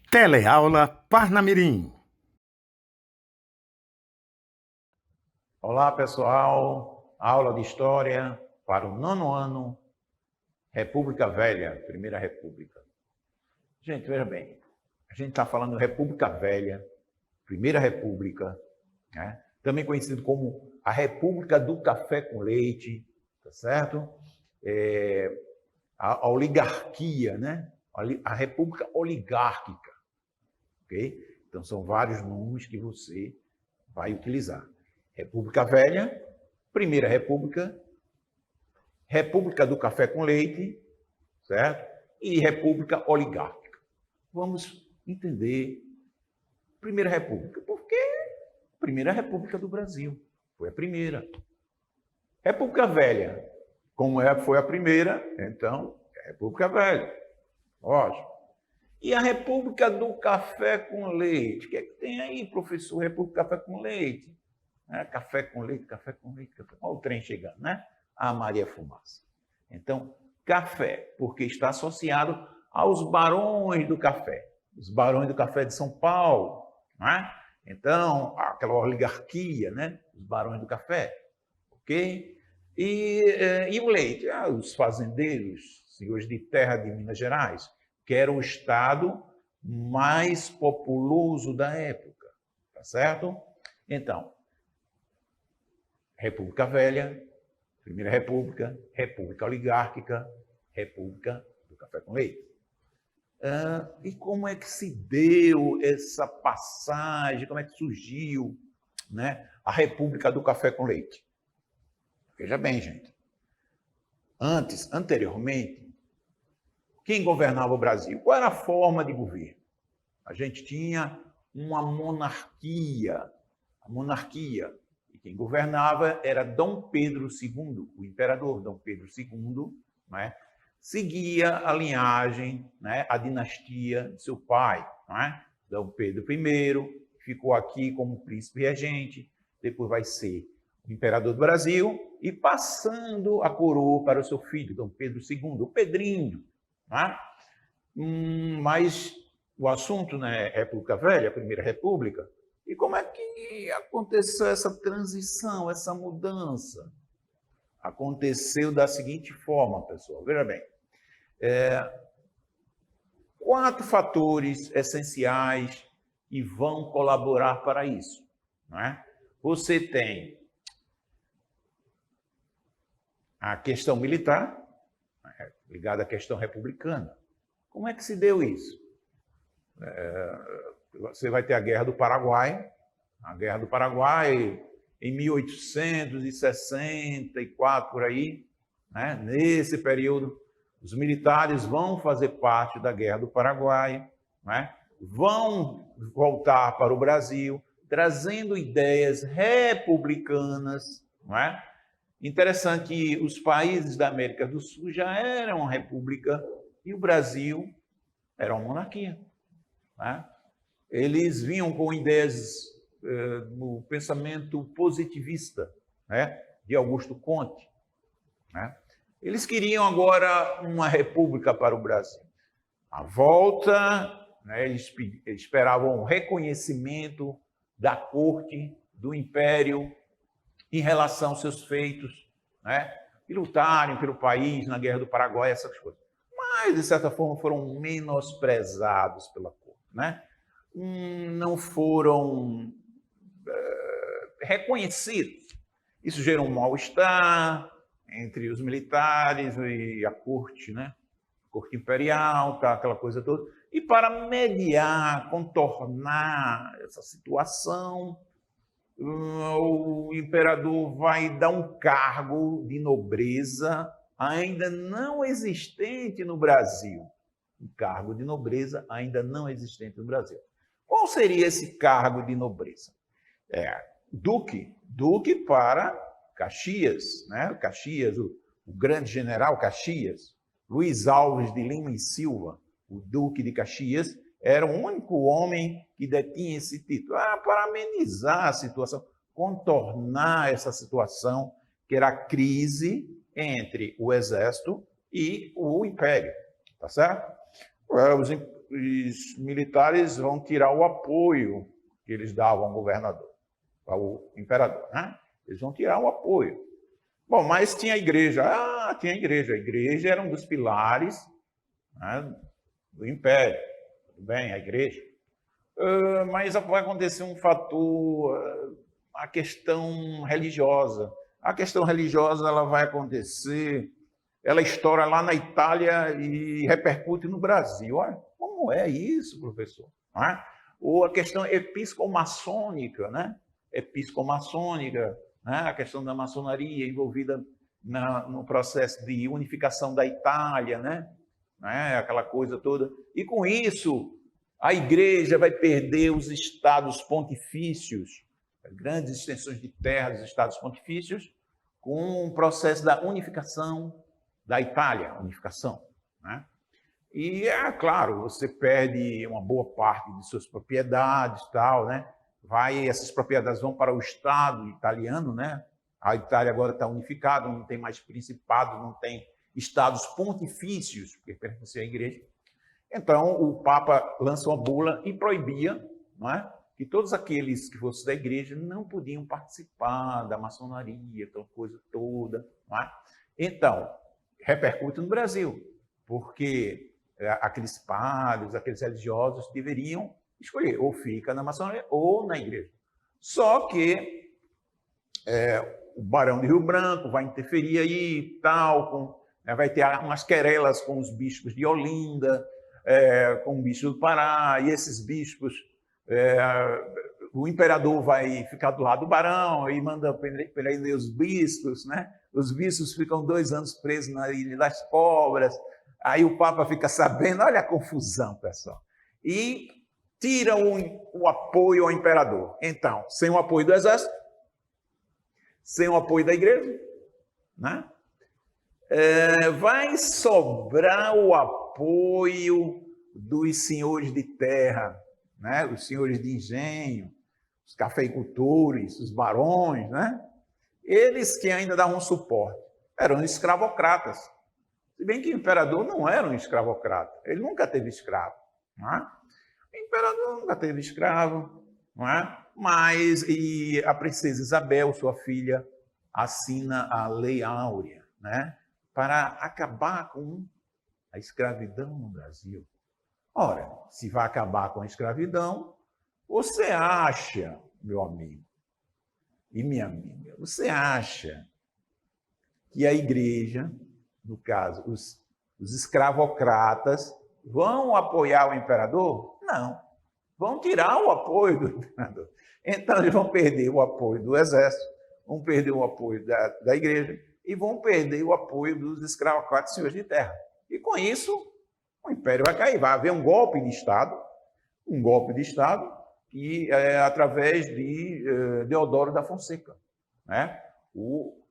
Teleaula Parnamirim. Olá, pessoal. Aula de História para o 9º ano, República Velha, Primeira República. Gente, veja bem, a gente está falando República Velha, Primeira República, né? Também conhecido como a República do Café com Leite, tá certo? A oligarquia, né? A República Oligárquica, ok? Então, são vários nomes que você vai utilizar. República Velha, Primeira República, República do Café com Leite, certo? E República Oligárquica. Vamos entender Primeira República. Por que Primeira República do Brasil? Foi a primeira. República Velha, como foi a primeira, então é República Velha. Lógico. E a República do Café com Leite? O que é que tem aí, professor? República do Café com Leite? Café com leite, café com leite, café. Olha o trem chegando, né? A Maria Fumaça. Então, café, porque está associado aos barões do café. Os barões do café de São Paulo, né? Então, aquela oligarquia, né? Os barões do café, ok? E o leite? Os fazendeiros, senhores de terra de Minas Gerais, que era o estado mais populoso da época, tá certo? Então, República Velha, Primeira República, República Oligárquica, República do Café com Leite. E como é que se deu essa passagem, como é que surgiu, né, a República do Café com Leite? Veja bem, gente. Anteriormente, quem governava o Brasil? Qual era a forma de governo? A gente tinha uma monarquia. A monarquia. Quem governava era Dom Pedro II, o imperador Dom Pedro II, né? Seguia a linhagem, né? A dinastia de seu pai, né? Dom Pedro I, ficou aqui como príncipe regente, depois vai ser o imperador do Brasil e passando a coroa para o seu filho, Dom Pedro II, o Pedrinho. Né? Mas o assunto, né, República Velha, Primeira República. E como é que aconteceu essa transição, essa mudança? Aconteceu da seguinte forma, pessoal. Veja bem, 4 fatores essenciais que vão colaborar para isso. Não é? Você tem a questão militar, ligada à questão republicana. Como é que se deu isso? Você vai ter a Guerra do Paraguai. A Guerra do Paraguai, em 1864, por aí, né? Nesse período, os militares vão fazer parte da Guerra do Paraguai, né? Vão voltar para o Brasil, trazendo ideias republicanas. Né? Interessante que os países da América do Sul já eram uma república e o Brasil era uma monarquia. Né? Eles vinham com ideias no pensamento positivista, né, de Augusto Conte. Né? Eles queriam agora uma república para o Brasil. A volta, né, eles esperavam um reconhecimento da corte, do império, em relação aos seus feitos, né, e lutarem pelo país na Guerra do Paraguai, essas coisas. Mas, de certa forma, foram menosprezados pela corte. Né? Não foram reconhecidos. Isso gerou um mal-estar entre os militares e a corte, né? A corte imperial, tá, aquela coisa toda. E para mediar, contornar essa situação, o imperador vai dar um cargo de nobreza ainda não existente no Brasil. Um cargo de nobreza ainda não existente no Brasil. Qual seria esse cargo de nobreza? Duque para Caxias, né? Caxias, o grande general Caxias, Luiz Alves de Lima e Silva, o Duque de Caxias, era o único homem que detinha esse título. Para amenizar a situação, contornar essa situação, que era a crise entre o exército e o império, tá certo? os militares vão tirar o apoio que eles davam ao governador, ao imperador, né? Eles vão tirar o apoio. Bom, mas tinha a igreja. Tinha a igreja. A igreja era um dos pilares, né, do império. Tudo bem, a igreja. Mas vai acontecer um fator, a questão religiosa. A questão religiosa ela vai acontecer, ela estoura lá na Itália e repercute no Brasil. Olha, como é isso, professor? Não é? Ou a questão episcomaçônica, né? Episcomaçônica, né? A questão da maçonaria envolvida no processo de unificação da Itália, né? Aquela coisa toda. E com isso, a igreja vai perder os estados pontifícios, grandes extensões de terra dos estados pontifícios, com o processo da unificação da Itália, unificação, né? E, claro, você perde uma boa parte de suas propriedades, tal, né? Essas propriedades vão para o Estado italiano, né? A Itália agora está unificada, não tem mais principado, não tem estados pontifícios, porque pertencia à igreja. Então, o Papa lança uma bula e proibia, não é, que todos aqueles que fossem da igreja não podiam participar da maçonaria, aquela coisa toda. Não é? Então, repercute no Brasil, porque aqueles padres, aqueles religiosos deveriam escolher, ou fica na maçonaria ou na igreja. Só que o Barão de Rio Branco vai interferir aí, tal, vai ter umas querelas com os bispos de Olinda, com o bispo do Pará, e esses bispos, o imperador vai ficar do lado do barão e manda prender os bispos, né? Os bispos ficam 2 anos presos na Ilha das Cobras, aí o Papa fica sabendo, olha a confusão, pessoal, e tira o apoio ao imperador. Então, sem o apoio do exército, sem o apoio da igreja, né? Vai sobrar o apoio dos senhores de terra, né? Os senhores de engenho, os cafeicultores, os barões, né? Eles que ainda davam suporte eram escravocratas. Se bem que o imperador não era um escravocrata, ele nunca teve escravo, não é? O imperador nunca teve escravo, não é? Mas e a princesa Isabel, sua filha, assina a Lei Áurea, né? Para acabar com a escravidão no Brasil. Ora, se vai acabar com a escravidão, você acha, meu amigo e minha amiga, você acha que a igreja, no caso, os escravocratas, vão apoiar o imperador? Não. Vão tirar o apoio do imperador. Então, eles vão perder o apoio do exército, vão perder o apoio da igreja e vão perder o apoio dos escravocratas senhores de terra. E com isso, o império vai cair. Vai haver um golpe de Estado que através de Deodoro da Fonseca, né? O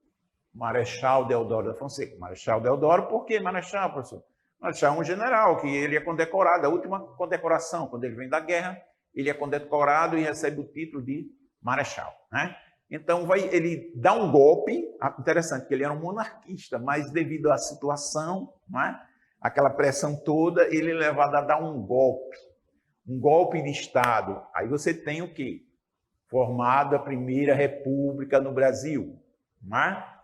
Marechal Deodoro da Fonseca. Marechal Deodoro, por que Marechal, professor? Marechal é um general que ele é condecorado, a última condecoração, quando ele vem da guerra, ele é condecorado e recebe o título de Marechal, né? Então, ele dá um golpe, interessante, que ele era um monarquista, mas devido à situação, não é? Aquela pressão toda, ele é levado a dar um golpe de Estado. Aí você tem o quê? Formada a Primeira República no Brasil, não é?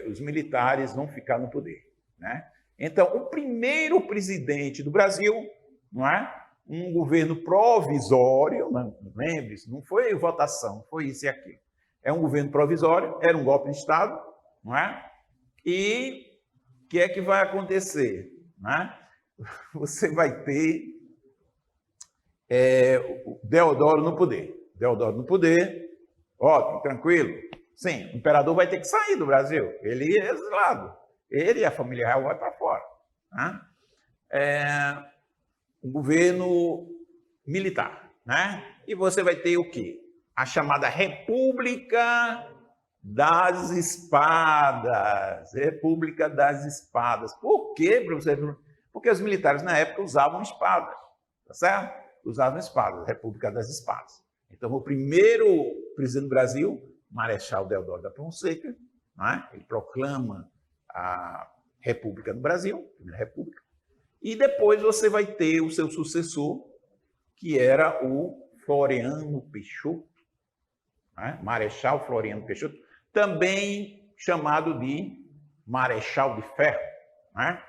Os militares vão ficar no poder, né? Então, o primeiro presidente do Brasil, não é? Um governo provisório, lembre-se, não foi votação, foi isso e aquilo. É um governo provisório, era um golpe de Estado, não é? E o que é que vai acontecer? Não é? Você vai ter Deodoro no poder. Deodoro no poder, ótimo, tranquilo. Sim, o imperador vai ter que sair do Brasil. Ele é exilado. Ele e a família real vai para fora. Né? Um governo militar, né? E você vai ter o quê? A chamada República das Espadas. República das Espadas. Por quê, professor? Porque os militares na época usavam espadas, tá certo? Usavam espadas, República das Espadas. Então, o primeiro presidente do Brasil, Marechal Deodoro da Fonseca, né? Ele proclama república no Brasil, primeira república, e depois você vai ter o seu sucessor, que era o Floriano Peixoto, né? Marechal Floriano Peixoto, também chamado de Marechal de Ferro, né?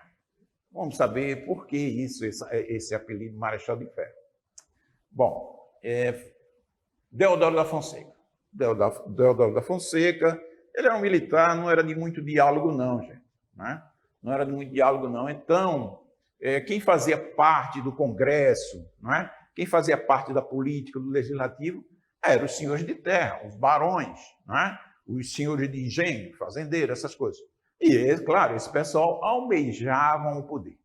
Vamos saber por que isso, esse apelido Marechal de Ferro. Bom, Deodoro da Fonseca. Deodoro da Fonseca, ele era um militar, não era de muito diálogo não, gente, né? Não era de muito diálogo não. Então, quem fazia parte do Congresso, né? Quem fazia parte da política, do legislativo, eram os senhores de terra, os barões, né? Os senhores de engenho, fazendeiros, essas coisas. E, claro, esse pessoal almejavam o poder.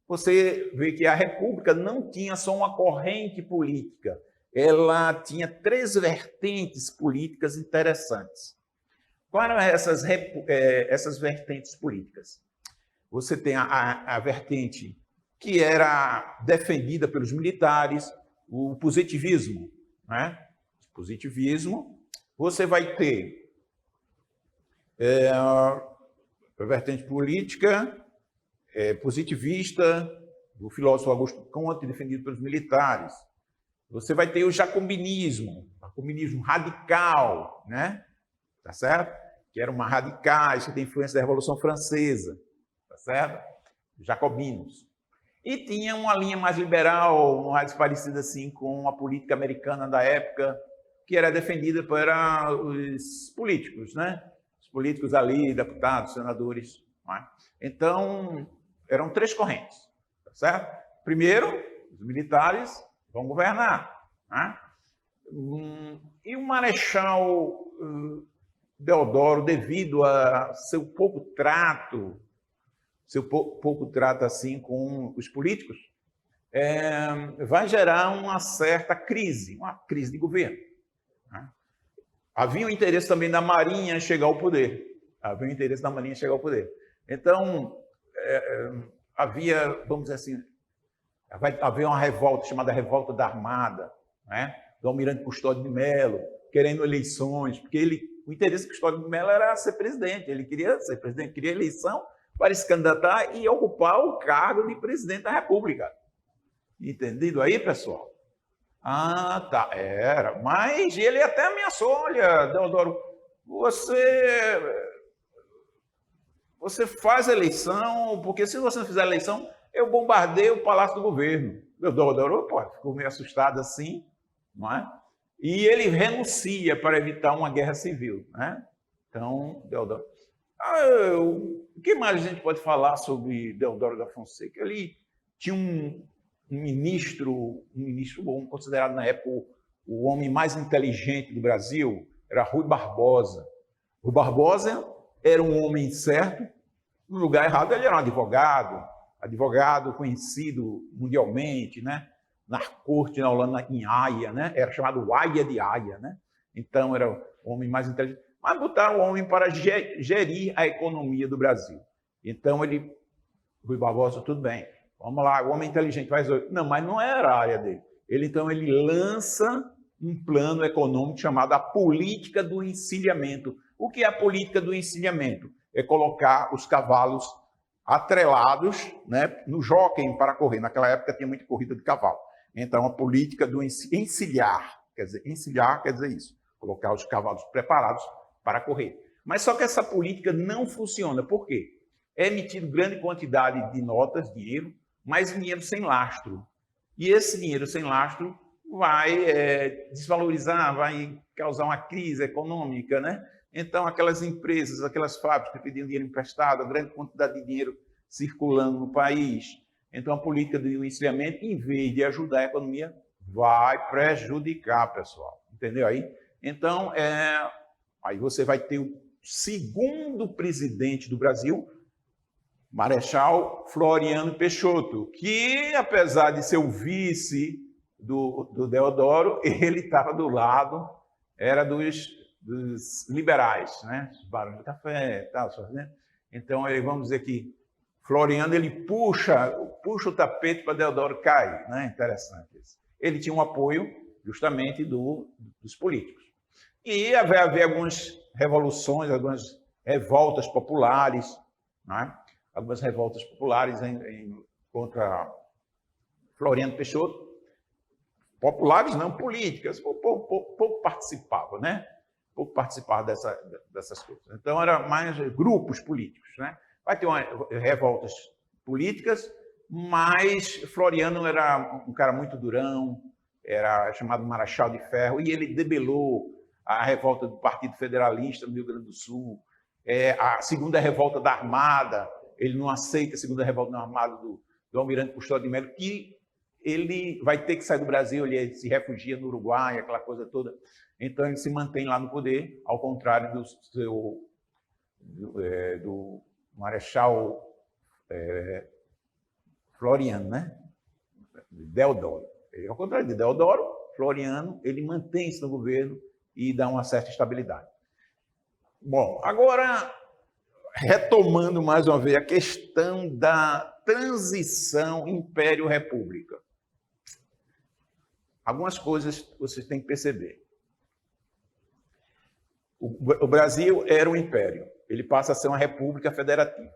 Você vê que a República não tinha só uma corrente política, ela tinha 3 vertentes políticas interessantes. Quais eram essas vertentes políticas? Você tem a vertente que era defendida pelos militares, o positivismo, né? O positivismo. Você vai ter a vertente política positivista do filósofo Augusto Comte, defendido pelos militares. Você vai ter o jacobinismo radical, né? Tá certo? Que eram uma radicais, que tem influência da Revolução Francesa, tá certo? Jacobinos. E tinha uma linha mais liberal, mais parecida assim com a política americana da época, que era defendida por os políticos, né? Os políticos ali, deputados, senadores. Né? Então, eram 3 correntes, tá certo? Primeiro, os militares vão governar. Né? E o Marechal Deodoro, devido a seu pouco trato assim com os políticos, vai gerar uma certa crise, uma crise de governo. Né? Havia o interesse também da Marinha chegar ao poder. Então, havia, vamos dizer assim, vai haver uma revolta chamada Revolta da Armada, né? Do Almirante Custódio de Mello, querendo eleições, porque o interesse de Custódio de Mello era ser presidente, ele queria ser presidente, queria eleição para se candidatar e ocupar o cargo de presidente da República. Entendido aí, pessoal? Ah, tá, era. Mas ele até ameaçou, olha, Deodoro, você faz eleição, porque se você não fizer eleição, eu bombardeio o Palácio do Governo. Deodoro, pô, ficou meio assustado assim, não é? E ele renuncia para evitar uma guerra civil, né? Então, Deodoro... o que mais a gente pode falar sobre Deodoro da Fonseca? Ele tinha um ministro bom, considerado na época o homem mais inteligente do Brasil, era Rui Barbosa. Rui Barbosa era um homem certo, no lugar errado ele era um advogado conhecido mundialmente, né? Na corte na Holanda, em Haia, né? Era chamado Haia de Haia, né? Então era o homem mais inteligente. Mas botaram o homem para gerir a economia do Brasil. Então Rui Barbosa, tudo bem, vamos lá, o homem inteligente faz... Não, mas não era a área dele. Ele lança um plano econômico chamado a política do encilhamento. O que é a política do encilhamento? É colocar os cavalos atrelados, né, no jóquem para correr. Naquela época tinha muita corrida de cavalo. Então, a política do encilhar quer dizer isso, colocar os cavalos preparados para correr. Mas só que essa política não funciona. Por quê? É emitido grande quantidade de notas, dinheiro, mas dinheiro sem lastro. E esse dinheiro sem lastro vai desvalorizar, vai causar uma crise econômica, né? Então, aquelas empresas, aquelas fábricas que pediam dinheiro emprestado, a grande quantidade de dinheiro circulando no país. Então, a política do encilhamento, em vez de ajudar a economia, vai prejudicar, pessoal. Entendeu aí? Então, aí você vai ter o segundo presidente do Brasil, Marechal Floriano Peixoto, que, apesar de ser o vice do Deodoro, ele estava do lado, era dos liberais, né? Os barões do café e tal, né? Então, vamos dizer que Floriano, ele puxa o tapete para Deodoro cair, né? Interessante isso. Ele tinha um apoio justamente dos políticos. E vai haver algumas revoluções, algumas revoltas populares, né? algumas revoltas populares contra Floriano Peixoto. Populares não, políticas, pouco participavam, né? Pouco participavam dessas coisas. Então, era mais grupos políticos, né? Vai ter revoltas políticas, mas Floriano era um cara muito durão, era chamado Marechal de Ferro, e ele debelou a revolta do Partido Federalista no Rio Grande do Sul, a segunda revolta da Armada, ele não aceita a segunda revolta da Armada do Almirante Custódio de Mello, que ele vai ter que sair do Brasil, ele se refugia no Uruguai, aquela coisa toda. Então, ele se mantém lá no poder, ao contrário do Marechal Floriano, né? Deodoro. Ao contrário de Deodoro, Floriano, ele mantém-se no governo e dá uma certa estabilidade. Bom, agora, retomando mais uma vez a questão da transição Império-República. Algumas coisas vocês têm que perceber. O Brasil era um império, ele passa a ser uma república federativa.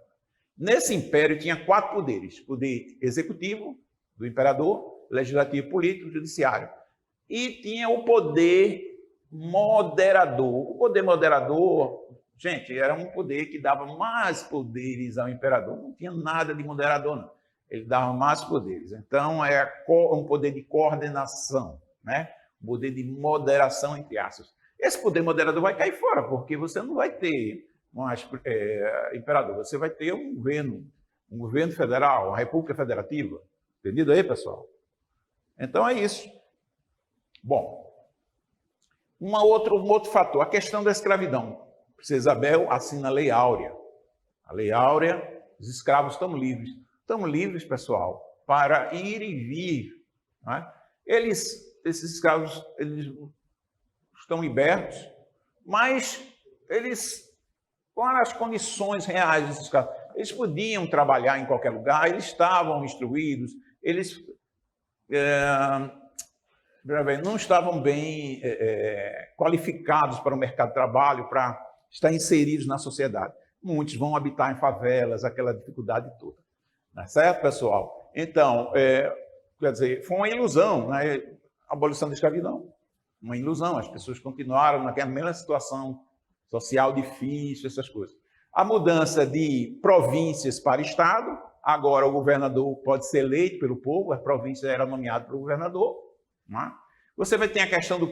Nesse império tinha 4 poderes: poder executivo, do imperador, legislativo, político, judiciário. E tinha o poder moderador. O poder moderador, gente, era um poder que dava mais poderes ao imperador. Não tinha nada de moderador, não. Ele dava mais poderes. Então, é um poder de coordenação, né? Um poder de moderação, entre aspas. Esse poder moderador vai cair fora, porque você não vai ter mais imperador, você vai ter um governo federal, uma república federativa. Entendido aí, pessoal? Então, é isso. Bom, um outro fator, a questão da escravidão. Princesa Isabel assina a Lei Áurea. A Lei Áurea, os escravos estão livres. Estão livres, pessoal, para ir e vir. Né? Esses escravos, eles estão libertos, mas eles, com as condições reais desses escravos, eles podiam trabalhar em qualquer lugar, eles estavam instruídos, eles não estavam bem qualificados para o mercado de trabalho, para estar inseridos na sociedade. Muitos vão habitar em favelas, aquela dificuldade toda. Não é certo, pessoal? Então, quer dizer, foi uma ilusão, né? A abolição da escravidão. Uma ilusão, as pessoas continuaram naquela mesma situação social difícil, essas coisas. A mudança de províncias para estado, agora o governador pode ser eleito pelo povo, a província era nomeada pelo governador. Né? Você vai ter a questão do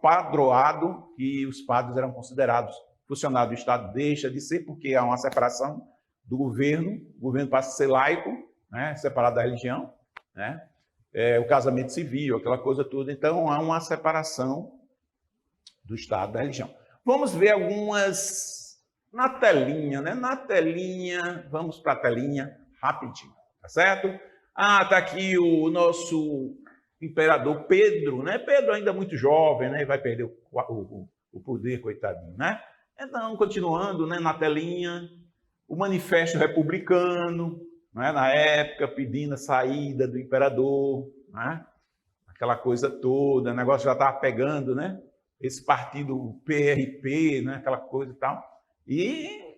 padroado, que os padres eram considerados funcionários do Estado, deixa de ser, porque há uma separação do governo, o governo passa a ser laico, né? Separado da religião, né? O casamento civil, aquela coisa toda. Então, há uma separação do Estado da religião. Vamos ver algumas na telinha, né? Na telinha, vamos para a telinha rapidinho, tá certo? Tá aqui o nosso imperador Pedro, né? Pedro ainda muito jovem, né? Vai perder o poder, coitadinho, né? Então, continuando, né? Na telinha, o Manifesto Republicano, né? Na época, pedindo a saída do imperador, né? Aquela coisa toda, o negócio já estava pegando, né? Esse partido PRP, né? Aquela coisa e tal. E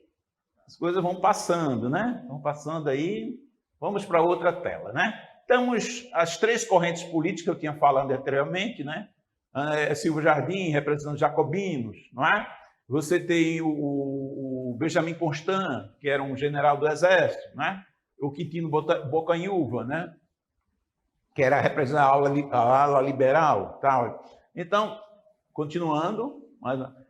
as coisas vão passando, né? Vão passando aí. Vamos para outra tela, né? Temos as 3 correntes políticas que eu tinha falado anteriormente, né? Silvio Jardim, representando jacobinos, não é? Você tem o Benjamin Constant, que era um general do Exército, né? O Quintino Bocaiúva, né? Que era representando a ala liberal. Tal. Então, continuando,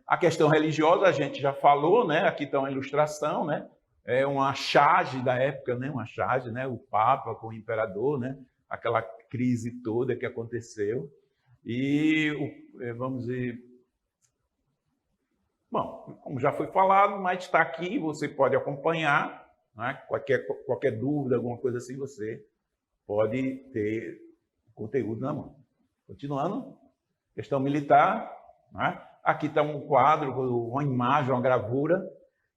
a questão religiosa a gente já falou, né? Aqui está uma ilustração, né? É uma charge da época, né? Uma charge, né? O Papa com o Imperador, né? Aquela crise toda que aconteceu. E, vamos dizer... Bom, como já foi falado, mas está aqui, você pode acompanhar, né? Qualquer dúvida, alguma coisa assim, você pode ter conteúdo na mão. Continuando, questão militar, né? Aqui está um quadro, uma imagem, uma gravura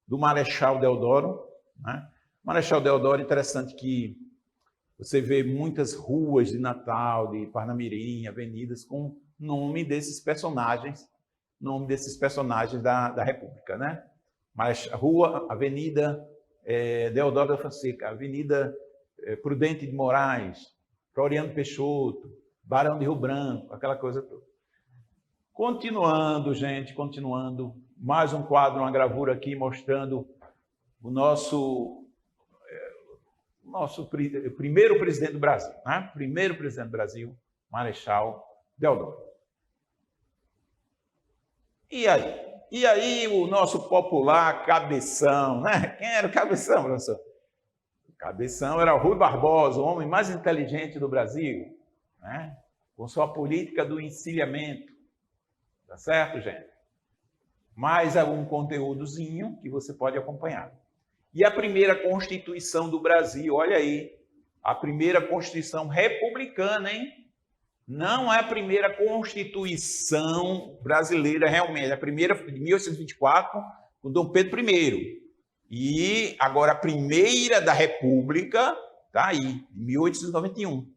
do Marechal Deodoro. Né? Marechal Deodoro, interessante que você vê muitas ruas de Natal, de Parnamirim, avenidas com nome desses personagens da República, né? Mas rua, avenida Deodoro da Fonseca, Avenida Prudente de Moraes, Floriano Peixoto, Barão de Rio Branco, aquela coisa toda. Continuando, gente, continuando. Mais um quadro, uma gravura aqui mostrando o nosso primeiro presidente do Brasil, né? Primeiro presidente do Brasil, Marechal Deodoro. E aí? E aí o nosso popular Cabeção, né? Quem era o Cabeção, professor? O Cabeção era o Rui Barbosa, o homem mais inteligente do Brasil, né? Com sua política do encilhamento. Tá certo, gente? Mais algum conteúdozinho que você pode acompanhar. E a primeira Constituição do Brasil, olha aí, a primeira Constituição republicana, hein? Não é a primeira Constituição brasileira realmente, é a primeira de 1824, com Dom Pedro I. E agora a primeira da República está aí, de 1891,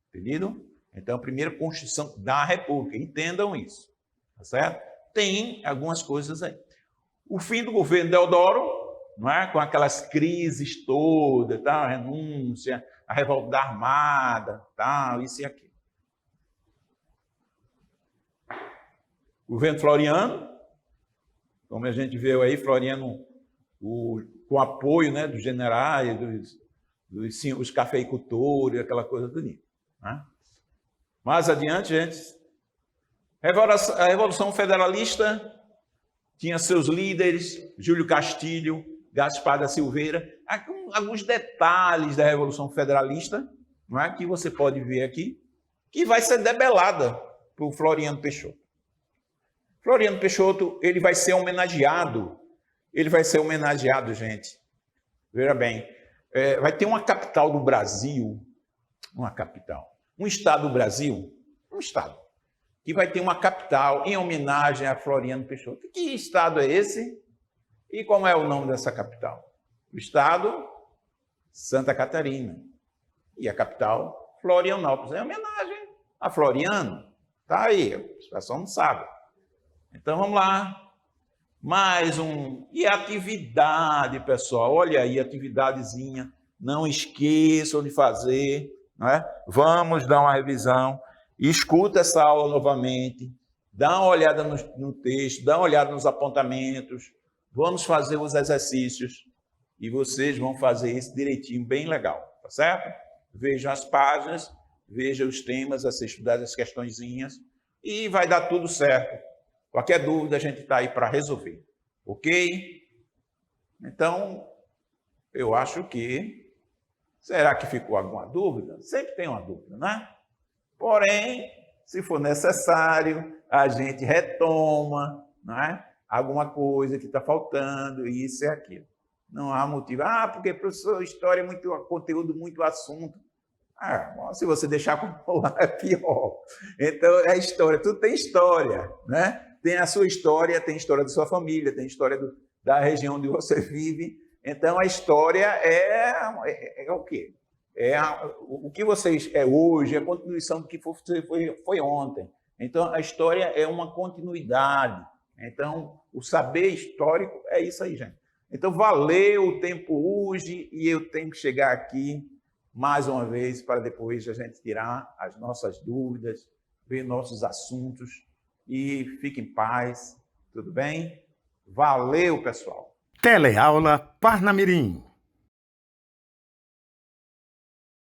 entendido? Então, a primeira Constituição da República, entendam isso, tá certo? Tem algumas coisas aí. O fim do governo Deodoro, não é? Com aquelas crises todas, tá? A renúncia, a revolta da Armada, tal, isso e aquilo. Governo Floriano, como a gente viu aí, Floriano, com apoio, né, dos generais, dos cafeicultores, aquela coisa toda. Né? Mais adiante, gente, a Revolução Federalista tinha seus líderes, Júlio Castilho, Gaspar da Silveira, alguns detalhes da Revolução Federalista, não é, que você pode ver aqui, que vai ser debelada por Floriano Peixoto. Floriano Peixoto, ele vai ser homenageado, gente. Veja bem, vai ter uma capital do Brasil, um estado do Brasil, que vai ter uma capital em homenagem a Floriano Peixoto. Que estado é esse? E como é o nome dessa capital? O estado Santa Catarina. E a capital Florianópolis. É homenagem a Floriano. Tá aí, a pessoa não sabe. Então, vamos lá. Mais um. E a atividade, pessoal. Olha aí, atividadezinha. Não esqueçam de fazer. Não é? Vamos dar uma revisão. Escuta essa aula novamente. Dá uma olhada no texto. Dá uma olhada nos apontamentos. Vamos fazer os exercícios. E vocês vão fazer isso direitinho, bem legal. Tá certo? Vejam as páginas. Vejam os temas a ser estudados, as questõezinhas. E vai dar tudo certo. Qualquer dúvida, a gente está aí para resolver. Ok? Então, eu acho que... Será que ficou alguma dúvida? Sempre tem uma dúvida, né? Porém, se for necessário, a gente retoma, não é? Alguma coisa que está faltando, isso e aquilo. Não há motivo. Ah, porque, professor, história é muito conteúdo, muito assunto. Ah, se você deixar como lá, é pior. Então, é história. Tudo tem história, né? Tem a sua história, tem a história da sua família, tem a história da região onde você vive. Então, a história é o quê? O que vocês é hoje, é a continuação do que foi ontem. Então, a história é uma continuidade. Então, o saber histórico é isso aí, gente. Então, valeu o tempo hoje e eu tenho que chegar aqui mais uma vez para depois a gente tirar as nossas dúvidas, ver nossos assuntos e fique em paz, tudo bem? Valeu, pessoal! Teleaula Parnamirim.